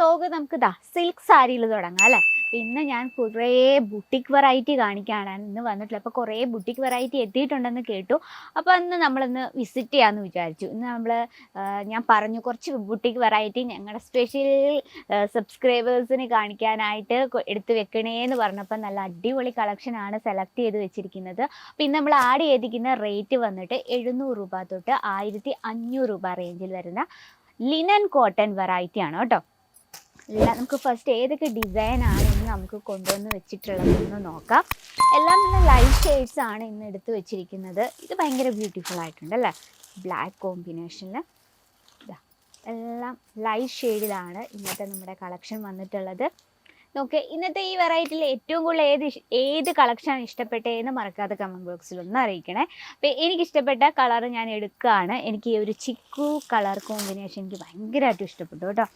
Vlog നമുക്ക് silk സാരിയിൽ തുടങ്ങാം അല്ലേ. ഇന്ന് ഞാൻ കുറേ ബുട്ടിക് വെറൈറ്റി കാണിക്കാനാണ് ഇന്ന് വന്നിട്ടുള്ളത്. അപ്പോൾ കുറേ ബുട്ടിക് വെറൈറ്റി എത്തിയിട്ടുണ്ടെന്ന് കേട്ടു. അപ്പോൾ അന്ന് നമ്മളിന്ന് വിസിറ്റ് ചെയ്യാമെന്ന് വിചാരിച്ചു. ഇന്ന് ഞാൻ പറഞ്ഞു കുറച്ച് ബുട്ടിക് വെറൈറ്റി ഞങ്ങളുടെ സ്പെഷ്യൽ സബ്സ്ക്രൈബേഴ്സിന് കാണിക്കാനായിട്ട് എടുത്ത് വെക്കണേന്ന് പറഞ്ഞപ്പോൾ നല്ല അടിപൊളി കളക്ഷനാണ് സെലക്ട് ചെയ്ത് വെച്ചിരിക്കുന്നത്. അപ്പോൾ ഇന്ന് നമ്മൾ ആഡ് ചെയ്തിരിക്കുന്ന റേറ്റ് വന്നിട്ട് 700 രൂപ തൊട്ട് 1500 രൂപ റേഞ്ചിൽ വരുന്ന ലിനൻ കോട്ടൺ വെറൈറ്റി ആണ് കേട്ടോ. നമുക്ക് ഫസ്റ്റ് ഏതൊക്കെ ഡിസൈനാണ് ഇന്ന് നമുക്ക് കൊണ്ടുവന്ന് വെച്ചിട്ടുള്ളതെന്ന് നോക്കാം. എല്ലാം നല്ല ലൈറ്റ് ഷെയ്ഡ്സ് ആണ് ഇന്ന് എടുത്ത് വെച്ചിരിക്കുന്നത്. ഇത് ഭയങ്കര ബ്യൂട്ടിഫുൾ ആയിട്ടുണ്ട് അല്ലേ, ബ്ലാക്ക് കോമ്പിനേഷനിൽ. എല്ലാം ലൈറ്റ് ഷെയ്ഡിലാണ് ഇന്നത്തെ നമ്മുടെ കളക്ഷൻ വന്നിട്ടുള്ളത്. നോക്കെ ഇന്നത്തെ ഈ വെറൈറ്റിയിൽ ഏറ്റവും കൂടുതൽ ഏത് കളക്ഷനാണ് ഇഷ്ടപ്പെട്ടതെന്ന് മറക്കാതെ കമൻറ്റ് ബോക്സിൽ ഒന്ന് അറിയിക്കണേ. അപ്പോൾ എനിക്കിഷ്ടപ്പെട്ട കളർ ഞാൻ എടുക്കുകയാണ്. എനിക്ക് ഈ ഒരു ചിക്കു കളർ കോമ്പിനേഷൻ എനിക്ക് ഭയങ്കരമായിട്ട് ഇഷ്ടപ്പെട്ടു കേട്ടോ.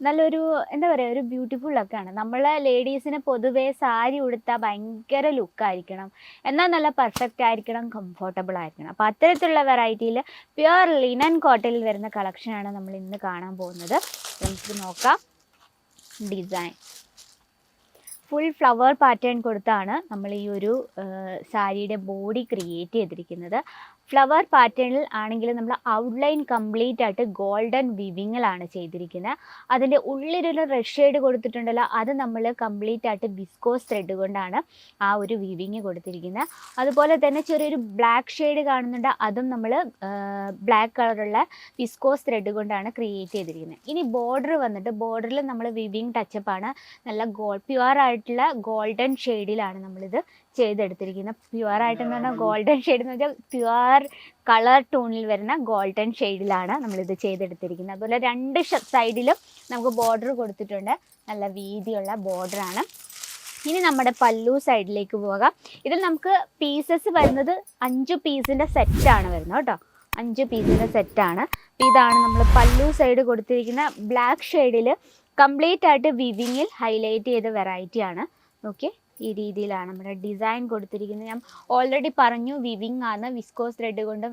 നല്ലൊരു എന്താ പറയുക, ഒരു ബ്യൂട്ടിഫുള്ളൊക്കെയാണ്. നമ്മൾ ലേഡീസിന് പൊതുവേ സാരി ഉടുത്താൽ ഭയങ്കര ലുക്കായിരിക്കണം, എന്നാൽ നല്ല പെർഫെക്റ്റ് ആയിരിക്കണം, കംഫർട്ടബിൾ ആയിരിക്കണം. അപ്പോൾ അത്തരത്തിലുള്ള വെറൈറ്റിയിൽ പ്യുവർ ലിനൻ കോട്ടണിൽ വരുന്ന കളക്ഷനാണ് നമ്മൾ ഇന്ന് കാണാൻ പോകുന്നത്. നമുക്ക് നോക്കാം. ഡിസൈൻ ഫുൾ ഫ്ലവർ പാറ്റേൺ കൊടുത്താണ് നമ്മൾ ഈ ഒരു സാരിയുടെ ബോഡി ക്രിയേറ്റ് ചെയ്തിരിക്കുന്നത്. ഫ്ലവർ പാറ്റേണിൽ ആണെങ്കിൽ നമ്മൾ ഔട്ട്ലൈൻ കംപ്ലീറ്റ് ആയിട്ട് ഗോൾഡൻ വിവിങ്ങിലാണ് ചെയ്തിരിക്കുന്നത്. അതിൻ്റെ ഉള്ളിലൊരു റെഡ് ഷെയ്ഡ് കൊടുത്തിട്ടുണ്ടല്ലോ, അത് നമ്മൾ കംപ്ലീറ്റ് ആയിട്ട് വിസ്കോസ് ത്രെഡ് കൊണ്ടാണ് ആ ഒരു വിവിങ് കൊടുത്തിരിക്കുന്നത്. അതുപോലെ തന്നെ ചെറിയൊരു ബ്ലാക്ക് ഷെയ്ഡ് കാണുന്നുണ്ട്, അതും നമ്മൾ ബ്ലാക്ക് കളറുള്ള വിസ്കോസ് ത്രെഡ് കൊണ്ടാണ് ക്രിയേറ്റ് ചെയ്തിരിക്കുന്നത്. ഇനി ബോർഡർ വന്നിട്ട് ബോർഡറിൽ നമ്മൾ വിവിങ് ടച്ചപ്പാണ്. നല്ല പ്യുവർ ആയിട്ടുള്ള ഗോൾഡൻ ഷെയ്ഡിലാണ് നമ്മളിത് ചെയ്തെടുത്തിരിക്കുന്നത്. പ്യുവർ ആയിട്ടെന്ന് പറഞ്ഞാൽ ഗോൾഡൻ ഷെയ്ഡ് എന്ന് വെച്ചാൽ പ്യുവർ കളർ ടോണിൽ വരുന്ന ഗോൾഡൻ ഷെയ്ഡിലാണ് നമ്മളിത് ചെയ്തെടുത്തിരിക്കുന്നത്. അതുപോലെ രണ്ട് സൈഡിലും നമുക്ക് ബോർഡർ കൊടുത്തിട്ടുണ്ട്, നല്ല വീതിയുള്ള ബോർഡറാണ്. ഇനി നമ്മുടെ പല്ലു സൈഡിലേക്ക് പോകാം. ഇതിൽ നമുക്ക് പീസസ് വരുന്നത് 5 പീസിൻ്റെ സെറ്റാണ് വരുന്നത് കേട്ടോ. 5 പീസിൻ്റെ സെറ്റാണ്. ഇതാണ് നമ്മൾ പല്ലു സൈഡ് കൊടുത്തിരിക്കുന്ന ബ്ലാക്ക് ഷെയ്ഡിൽ കംപ്ലീറ്റ് ആയിട്ട് വിവിങ്ങിൽ ഹൈലൈറ്റ് ചെയ്ത വെറൈറ്റിയാണ്. ഓക്കെ, ഈ രീതിയിലാണ് നമ്മുടെ ഡിസൈൻ കൊടുത്തിരിക്കുന്നത്. ഞാൻ ഓൾറെഡി പറഞ്ഞു വിവിങ് ആണ്, വിസ്കോസ് ത്രെഡ് കൊണ്ടും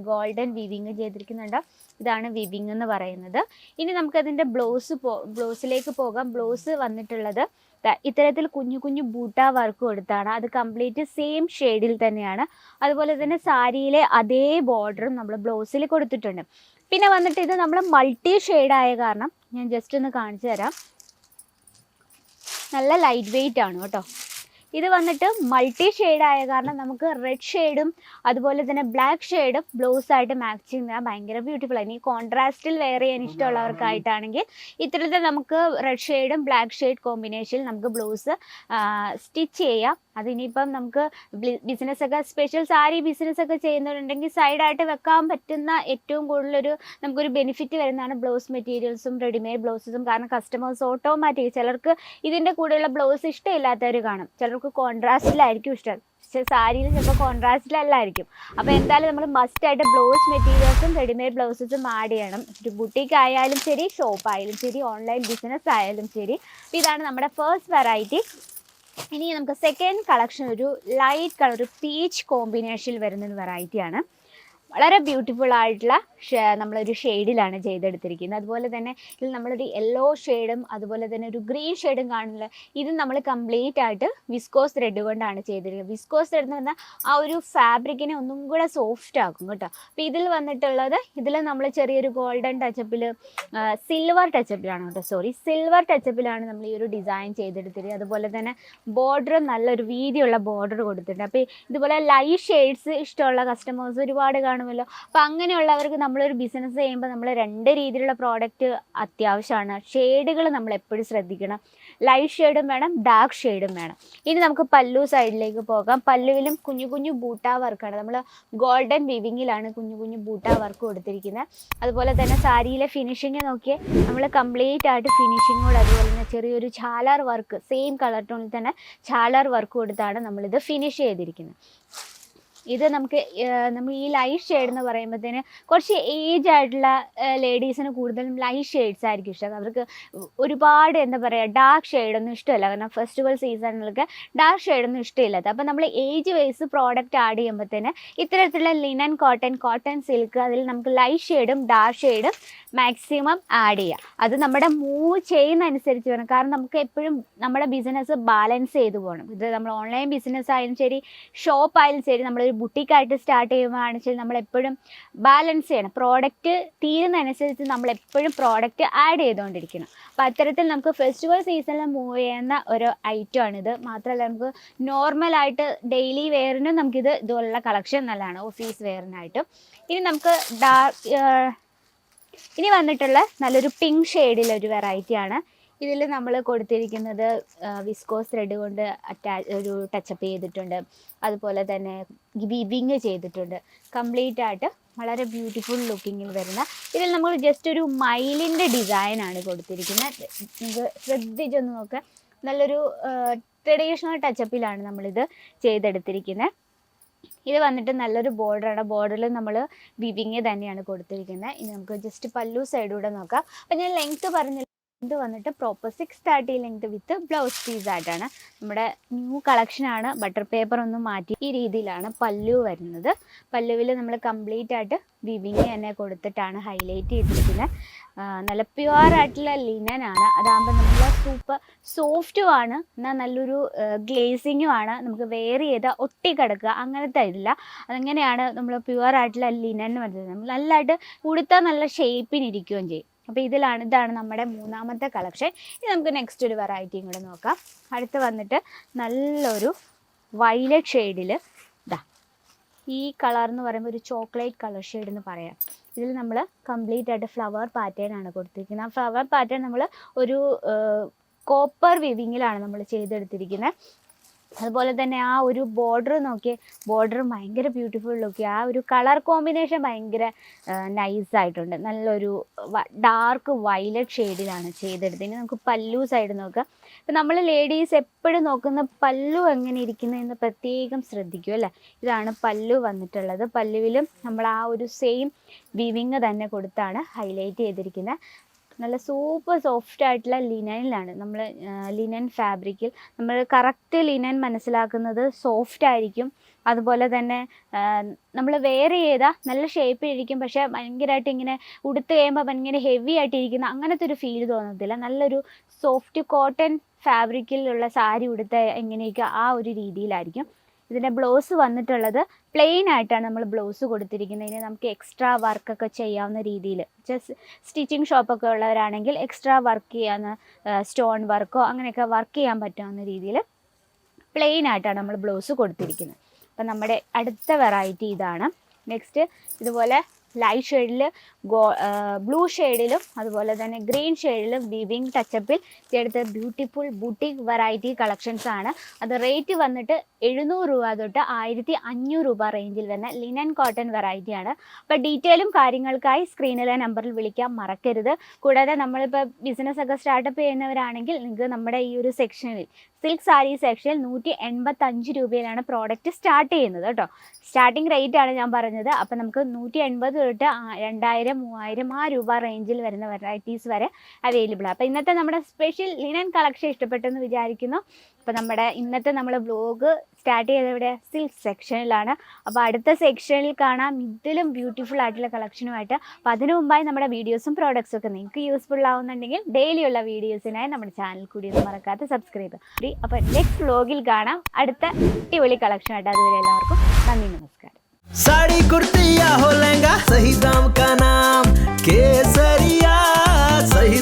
ഗോൾഡൻ വിവിങ് ചെയ്തിരിക്കുന്നുണ്ട്. ഇതാണ് വിവിങ് എന്ന് പറയുന്നത്. ഇനി നമുക്കതിൻ്റെ ബ്ലൗസിലേക്ക് പോകാം. ബ്ലൗസ് വന്നിട്ടുള്ളത് ഇത്തരത്തിൽ കുഞ്ഞു കുഞ്ഞു ബൂട്ട വർക്ക് കൊടുത്താണ്. അത് കംപ്ലീറ്റ് സെയിം ഷെയ്ഡിൽ തന്നെയാണ്. അതുപോലെ തന്നെ സാരിയിലെ അതേ ബോർഡറും നമ്മൾ ബ്ലൗസിൽ കൊടുത്തിട്ടുണ്ട്. പിന്നെ വന്നിട്ട് ഇത് നമ്മൾ മൾട്ടി ഷെയ്ഡായ കാരണം ഞാൻ ജസ്റ്റ് ഒന്ന് കാണിച്ചു തരാം. നല്ല ലൈറ്റ് വെയിറ്റ് ആണ് കേട്ടോ. ഇത് വന്നിട്ട് മൾട്ടി ഷെയ്ഡായ കാരണം നമുക്ക് റെഡ് ഷെയ്ഡും അതുപോലെ തന്നെ ബ്ലാക്ക് ഷെയ്ഡും ബ്ലൗസായിട്ട് മാച്ച് ചെയ്യുന്നത് ഭയങ്കര ബ്യൂട്ടിഫുൾ ആണ്. ഈ കോൺട്രാസ്റ്റിൽ വെയർ ചെയ്യാൻ ഇഷ്ടമുള്ളവർക്കായിട്ടാണെങ്കിൽ ഇത്തരത്തിൽ നമുക്ക് റെഡ് ഷെയ്ഡും ബ്ലാക്ക് ഷെയ്ഡ് കോമ്പിനേഷനിൽ നമുക്ക് ബ്ലൗസ് സ്റ്റിച്ച് ചെയ്യാം. അതിനിപ്പം നമുക്ക് ബിസിനസ്സൊക്കെ സ്പെഷ്യൽ സാരി ബിസിനസ്സൊക്കെ ചെയ്യുന്നവരുണ്ടെങ്കിൽ സൈഡായിട്ട് വെക്കാൻ പറ്റുന്ന ഏറ്റവും കൂടുതലൊരു നമുക്കൊരു ബെനിഫിറ്റ് വരുന്നതാണ് ബ്ലൗസ് മെറ്റീരിയൽസും റെഡിമെയ്ഡ് ബ്ലൗസസും. കാരണം കസ്റ്റമേഴ്സ് ഓട്ടോമാറ്റിക് ചിലർക്ക് ഇതിൻ്റെ കൂടെയുള്ള ബ്ലൗസ് ഇഷ്ടമില്ലാത്തവർ കാണും, ചിലർക്ക് കോൺട്രാസ്റ്റിലായിരിക്കും ഇഷ്ടം, പക്ഷേ സാരിയിൽ ചിലപ്പോൾ കോൺട്രാസ്റ്റിലല്ലായിരിക്കും. അപ്പോൾ എന്തായാലും നമ്മൾ മസ്റ്റായിട്ട് ബ്ലൗസ് മെറ്റീരിയൽസും റെഡിമെയ്ഡ് ബ്ലൗസസും ആഡ് ചെയ്യണം. ഒരു ബുട്ടീക്ക് ആയാലും ശരി, ഷോപ്പ് ആയാലും ശരി, ഓൺലൈൻ ബിസിനസ് ആയാലും ശരി. ഇതാണ് നമ്മുടെ ഫസ്റ്റ് വെറൈറ്റി. ഇനി നമുക്ക് സെക്കൻഡ് കളക്ഷൻ ഒരു ലൈറ്റ് കളർ, ഒരു പീച്ച് കോമ്പിനേഷനിൽ വരുന്നൊരു വെറൈറ്റിയാണ്. വളരെ ബ്യൂട്ടിഫുൾ ആയിട്ടുള്ള നമ്മളൊരു ഷെയ്ഡിലാണ് ചെയ്തെടുത്തിരിക്കുന്നത്. അതുപോലെ തന്നെ ഇതിൽ നമ്മളൊരു യെല്ലോ ഷെയ്ഡും അതുപോലെ തന്നെ ഒരു ഗ്രീൻ ഷെയ്ഡും കാണില്ല. ഇത് നമ്മൾ കംപ്ലീറ്റ് ആയിട്ട് വിസ്കോസ് ത്രെഡ് കൊണ്ടാണ് ചെയ്തിരിക്കുന്നത്. വിസ്കോസ് ത്രെഡ് എന്ന് പറഞ്ഞാൽ ആ ഒരു ഫാബ്രിക്കിനെ ഒന്നും കൂടെ സോഫ്റ്റ് ആക്കും കേട്ടോ. അപ്പോൾ ഇതിൽ വന്നിട്ടുള്ളത് ഇതിൽ നമ്മൾ ചെറിയൊരു ഗോൾഡൻ ടച്ചപ്പിൽ സിൽവർ ടച്ചപ്പിലാണ് നമ്മൾ ഈ ഒരു ഡിസൈൻ ചെയ്തെടുത്തിരിക്കുന്നത്. അതുപോലെ തന്നെ ബോർഡർ നല്ലൊരു വീതിയുള്ള ബോർഡർ കൊടുത്തിട്ടുണ്ട്. അപ്പോൾ ഇതുപോലെ ലൈറ്റ് ഷെയ്ഡ്സ് ഇഷ്ടമുള്ള കസ്റ്റമേഴ്സ് ഒരുപാട് കാണുമല്ലോ. അപ്പോൾ അങ്ങനെയുള്ളവർക്ക് നമ്മളൊരു ബിസിനസ് ചെയ്യുമ്പോൾ നമ്മൾ 2 രീതിയിലുള്ള പ്രോഡക്റ്റ് അത്യാവശ്യമാണ്. ഷെയ്ഡുകൾ നമ്മൾ എപ്പോഴും ശ്രദ്ധിക്കണം. ലൈറ്റ് ഷെയ്ഡും വേണം, ഡാർക്ക് ഷെയ്ഡും വേണം. ഇനി നമുക്ക് പല്ലു സൈഡിലേക്ക് പോകാം. പല്ലുവിലും കുഞ്ഞു കുഞ്ഞു ബൂട്ട വർക്കാണ്. നമ്മൾ ഗോൾഡൻ വിവിങ്ങിലാണ് കുഞ്ഞു കുഞ്ഞു ബൂട്ട വർക്ക് കൊടുത്തിരിക്കുന്നത്. അതുപോലെ തന്നെ സാരിയിലെ ഫിനിഷിങ് നോക്കിയേ, നമ്മൾ കംപ്ലീറ്റ് ആയിട്ട് ഫിനിഷിങ്ങോട് അതുപോലെ തന്നെ ചെറിയൊരു ഛാലാർ വർക്ക് സെയിം കളർ ടോണിൽ തന്നെ ഛാലാർ വർക്ക് കൊടുത്താണ് നമ്മളിത് ഫിനിഷ് ചെയ്തിരിക്കുന്നത്. ഇത് നമുക്ക് നമ്മൾ ഈ ലൈറ്റ് ഷെയ്ഡ് എന്ന് പറയുമ്പോഴത്തേന് കുറച്ച് ഏജ് ആയിട്ടുള്ള ലേഡീസിന് കൂടുതലും ലൈറ്റ് ഷെയ്ഡ്സ് ആയിരിക്കും ഇഷ്ടം. അവർക്ക് ഒരുപാട് എന്താ പറയുക ഡാർക്ക് ഷെയ്ഡൊന്നും ഇഷ്ടമല്ല. കാരണം ഫെസ്റ്റിവൽ സീസണിലൊക്കെ ഡാർക്ക് ഷെയ്ഡൊന്നും ഇഷ്ടമില്ലാത്ത. അപ്പോൾ നമ്മൾ ഏജ് വൈസ് പ്രോഡക്റ്റ് ആഡ് ചെയ്യുമ്പോഴത്തേന് ഇത്തരത്തിലുള്ള ലിനൻ കോട്ടൺ സിൽക്ക് അതിൽ നമുക്ക് ലൈറ്റ് ഷെയ്ഡും ഡാർക്ക് ഷെയ്ഡും മാക്സിമം ആഡ് ചെയ്യുക. അത് നമ്മുടെ മൂവ് ചെയ്യുന്ന അനുസരിച്ച് വേണം. കാരണം നമുക്ക് എപ്പോഴും നമ്മുടെ ബിസിനസ് ബാലൻസ് ചെയ്തു പോകണം. ഇത് നമ്മൾ ഓൺലൈൻ ബിസിനസ് ആയാലും ശരി, ഷോപ്പ് ആയാലും ശരി, നമ്മളൊരു ബുട്ടിക്കായിട്ട് സ്റ്റാർട്ട് ചെയ്യുമ്പോഴാണെന്ന് വെച്ചാൽ നമ്മളെപ്പോഴും ബാലൻസ് ചെയ്യണം. പ്രോഡക്റ്റ് തീരുന്നതനുസരിച്ച് നമ്മളെപ്പോഴും പ്രോഡക്റ്റ് ആഡ് ചെയ്തുകൊണ്ടിരിക്കണം. അപ്പോൾ അത്തരത്തിൽ നമുക്ക് ഫെസ്റ്റിവൽ സീസണിൽ മൂവ് ചെയ്യുന്ന ഒരു ഐറ്റമാണിത്. മാത്രമല്ല നമുക്ക് നോർമലായിട്ട് ഡെയിലി വെയറിനും നമുക്കിത് ഇതുപോലുള്ള കളക്ഷൻ നല്ലതാണ്, ഓഫീസ് വെയറിനായിട്ടും. ഇനി നമുക്ക് ഇനി വന്നിട്ടുള്ള നല്ലൊരു പിങ്ക് ഷെയ്ഡിലൊരു വെറൈറ്റിയാണ്. ഇതിൽ നമ്മൾ കൊടുത്തിരിക്കുന്നത് വിസ്കോസ് ത്രെഡ് കൊണ്ട് ഒരു ടച്ചപ്പ് ചെയ്തിട്ടുണ്ട്. അതുപോലെ തന്നെ വിവിങ് ചെയ്തിട്ടുണ്ട്. കംപ്ലീറ്റ് ആയിട്ട് വളരെ ബ്യൂട്ടിഫുൾ ലുക്കിങ്ങിൽ വരുന്ന ഇതിൽ നമ്മൾ ജസ്റ്റ് ഒരു മയിലിൻ്റെ ഡിസൈനാണ് കൊടുത്തിരിക്കുന്നത്. നിങ്ങൾക്ക് ശ്രദ്ധിച്ചൊന്ന് നോക്കുക. നല്ലൊരു ട്രഡീഷണൽ ടച്ചപ്പിലാണ് നമ്മളിത് ചെയ്തെടുത്തിരിക്കുന്നത്. ഇത് വന്നിട്ട് നല്ലൊരു ബോർഡറാണ്. ബോർഡറിൽ നമ്മൾ വിവിങ് തന്നെയാണ് കൊടുത്തിരിക്കുന്നത്. ഇനി നമുക്ക് ജസ്റ്റ് പല്ലു സൈഡൂടെ നോക്കാം. അപ്പം ഞാൻ ലെങ്ത്ത് പറഞ്ഞില്ല, ഇത് വന്നിട്ട് proper 630 length with blouse piece ആയിട്ടാണ്. നമ്മുടെ ന്യൂ കളക്ഷനാണ്. ബട്ടർ പേപ്പർ ഒന്നും മാറ്റി ഈ രീതിയിലാണ് പല്ലു വരുന്നത്. പല്ലുവിൽ നമ്മൾ കംപ്ലീറ്റ് ആയിട്ട് വിവിങ് തന്നെ കൊടുത്തിട്ടാണ് ഹൈലൈറ്റ് ചെയ്തിരിക്കുന്നത്. നല്ല പ്യുവർ ആയിട്ടുള്ള ലിനനാണ്. അതാകുമ്പോൾ നമ്മൾ സൂപ്പർ സോഫ്റ്റുമാണ്, എന്നാൽ നല്ലൊരു ഗ്ലേസിങ്ങും ആണ്. നമുക്ക് വെയർ ചെയ്താൽ ഒട്ടിക്കിടക്കുക അങ്ങനത്തെ ഇല്ല. അതെങ്ങനെയാണ് നമ്മൾ പ്യുവർ ആയിട്ടുള്ള ലിനൻ എന്ന് പറയുന്നത്. നമ്മൾ നല്ലതായിട്ട് ഉടുത്താൽ നല്ല ഷേപ്പിനിരിക്കുകയും ചെയ്യും. അപ്പോൾ ഇതാണ് നമ്മുടെ മൂന്നാമത്തെ കളക്ഷൻ. ഇനി നമുക്ക് നെക്സ്റ്റ് ഒരു വെറൈറ്റിയും കൂടെ നോക്കാം. അടുത്ത് വന്നിട്ട് നല്ലൊരു വയലറ്റ് ഷെയ്ഡിൽ ഈ കളർ എന്ന് പറയുമ്പോൾ ഒരു ചോക്ലേറ്റ് കളർ ഷെയ്ഡ് എന്ന് പറയാം. ഇതിൽ നമ്മൾ കംപ്ലീറ്റ് ആയിട്ട് ഫ്ലവർ പാറ്റേൺ ആണ് കൊടുത്തിരിക്കുന്നത്. ആ ഫ്ലവർ പാറ്റേൺ നമ്മൾ ഒരു കോപ്പർ വിവിങ്ങിലാണ് നമ്മൾ ചെയ്തെടുത്തിരിക്കുന്നത്. അതുപോലെ തന്നെ ആ ഒരു ബോർഡർ നോക്കിയേ, ബോർഡർ ഭയങ്കര ബ്യൂട്ടിഫുൾ ലുക്ക്. ആ ഒരു കളർ കോമ്പിനേഷൻ ഭയങ്കര നൈസായിട്ടുണ്ട്. നല്ലൊരു ഡാർക്ക് വയലറ്റ് ഷെയ്ഡിലാണ് ചെയ്തെടുത്തത്. ഇനി നമുക്ക് പല്ലു സൈഡ് നോക്കാം. ഇപ്പം നമ്മൾ ലേഡീസ് എപ്പോഴും നോക്കുന്ന പല്ലു എങ്ങനെ ഇരിക്കുന്നതെന്ന് പ്രത്യേകം ശ്രദ്ധിക്കും അല്ലേ. ഇതാണ് പല്ലു വന്നിട്ടുള്ളത്. പല്ലുവിലും നമ്മൾ ആ ഒരു സെയിം വീവിങ് തന്നെ കൊടുത്താണ് ഹൈലൈറ്റ് ചെയ്തിരിക്കുന്നത്. നല്ല സൂപ്പർ സോഫ്റ്റ് ആയിട്ടുള്ള ലിനനിലാണ് നമ്മൾ ലിനൻ ഫാബ്രിക്കിൽ നമ്മൾ കറക്റ്റ് ലിനൻ മനസ്സിലാക്കുന്നത് സോഫ്റ്റ് ആയിരിക്കും. അതുപോലെ തന്നെ നമ്മൾ വെയർ ചെയ്താൽ നല്ല ഷേപ്പിലിരിക്കും. പക്ഷേ ഭയങ്കരമായിട്ട് ഇങ്ങനെ ഉടുത്ത് കഴിയുമ്പോൾ ഭയങ്കര ഹെവി ആയിട്ടിരിക്കുന്ന അങ്ങനത്തെ ഒരു ഫീൽ തോന്നത്തില്ല. നല്ലൊരു സോഫ്റ്റ് കോട്ടൺ ഫാബ്രിക്കിലുള്ള സാരി ഉടുത്ത എങ്ങനെയൊക്കെ ആ ഒരു രീതിയിലായിരിക്കും. ഇതിൻ്റെ ബ്ലൗസ് വന്നിട്ടുള്ളത് പ്ലെയിൻ ആയിട്ടാണ് നമ്മൾ ബ്ലൗസ് കൊടുത്തിരിക്കുന്നത്. ഇനി നമുക്ക് എക്സ്ട്രാ വർക്കൊക്കെ ചെയ്യാവുന്ന രീതിയിൽ, ജസ്റ്റ് സ്റ്റിച്ചിങ് ഷോപ്പൊക്കെ ഉള്ളവരാണെങ്കിൽ എക്സ്ട്രാ വർക്ക് ചെയ്യാവുന്ന സ്റ്റോൺ വർക്കോ അങ്ങനെയൊക്കെ വർക്ക് ചെയ്യാൻ പറ്റാവുന്ന രീതിയിൽ പ്ലെയിൻ ആയിട്ടാണ് നമ്മൾ ബ്ലൗസ് കൊടുത്തിരിക്കുന്നത്. അപ്പം നമ്മുടെ അടുത്ത വെറൈറ്റി ഇതാണ്. നെക്സ്റ്റ് ഇതുപോലെ ലൈറ്റ് ഷെയ്ഡിൽ ബ്ലൂ ഷെയ്ഡിലും അതുപോലെ തന്നെ ഗ്രീൻ ഷെയ്ഡിലും വിവിങ് ടച്ചപ്പിൽ ചെയ്തെടുത്ത ബ്യൂട്ടിഫുൾ ബുട്ടീക്ക് വെറൈറ്റി കളക്ഷൻസ് ആണ്. അത് റേറ്റ് വന്നിട്ട് 700 രൂപ തൊട്ട് 1500 രൂപ റേഞ്ചിൽ വരുന്ന ലിനൻ കോട്ടൺ വെറൈറ്റിയാണ്. അപ്പോൾ ഡീറ്റെയിലും കാര്യങ്ങൾക്കായി സ്ക്രീനിലെ നമ്പറിൽ വിളിക്കാൻ മറക്കരുത്. കൂടാതെ നമ്മളിപ്പോൾ ബിസിനസ്സൊക്കെ സ്റ്റാർട്ടപ്പ് ചെയ്യുന്നവരാണെങ്കിൽ നിങ്ങൾക്ക് നമ്മുടെ ഈ ഒരു സെക്ഷനിൽ സിൽക്ക് സാരി സെക്ഷനിൽ 185 രൂപയിലാണ് പ്രോഡക്റ്റ് സ്റ്റാർട്ട് ചെയ്യുന്നത് കേട്ടോ. സ്റ്റാർട്ടിങ് റേറ്റ് ആണ് ഞാൻ പറഞ്ഞത്. അപ്പോൾ നമുക്ക് 180 തൊട്ട് 2000, 3000 ആ രൂപ റേഞ്ചിൽ വരുന്ന വെറൈറ്റീസ് വരെ അവൈലബിൾ ആണ്. അപ്പോൾ ഇന്നത്തെ നമ്മുടെ സ്പെഷ്യൽ ലിനൻ കളക്ഷൻ ഇഷ്ടപ്പെട്ടെന്ന് വിചാരിക്കുന്നു. അപ്പോൾ നമ്മുടെ ഇന്നത്തെ നമ്മൾ വ്ലോഗ് സ്റ്റാർട്ട് ചെയ്തത് ഇവിടെ സിൽക്ക് സെക്ഷനിലാണ്. അപ്പോൾ അടുത്ത സെക്ഷനിൽ കാണാം ഇതിലും ബ്യൂട്ടിഫുൾ ആയിട്ടുള്ള കളക്ഷനുമായിട്ട്. അപ്പോൾ അതിനു മുമ്പായി നമ്മുടെ വീഡിയോസും പ്രോഡക്ട്സും ഒക്കെ നിങ്ങൾക്ക് യൂസ്ഫുൾ ആവുന്നുണ്ടെങ്കിൽ ഡെയിലിയുള്ള വീഡിയോസിനായി നമ്മുടെ ചാനൽ കൂടി ഒന്ന് മറക്കാതെ സബ്സ്ക്രൈബ് ചെയ്യുക. അപ്പോൾ നെക്സ്റ്റ് വ്ലോഗിൽ കാണാം അടുത്ത അടിപൊളി കളക്ഷനായിട്ട്. അതുവരെ എല്ലാവർക്കും നന്ദി, നമസ്കാരം. साड़ी कुर्ती या हो लहंगा, सही दाम का नाम केसरिया। सही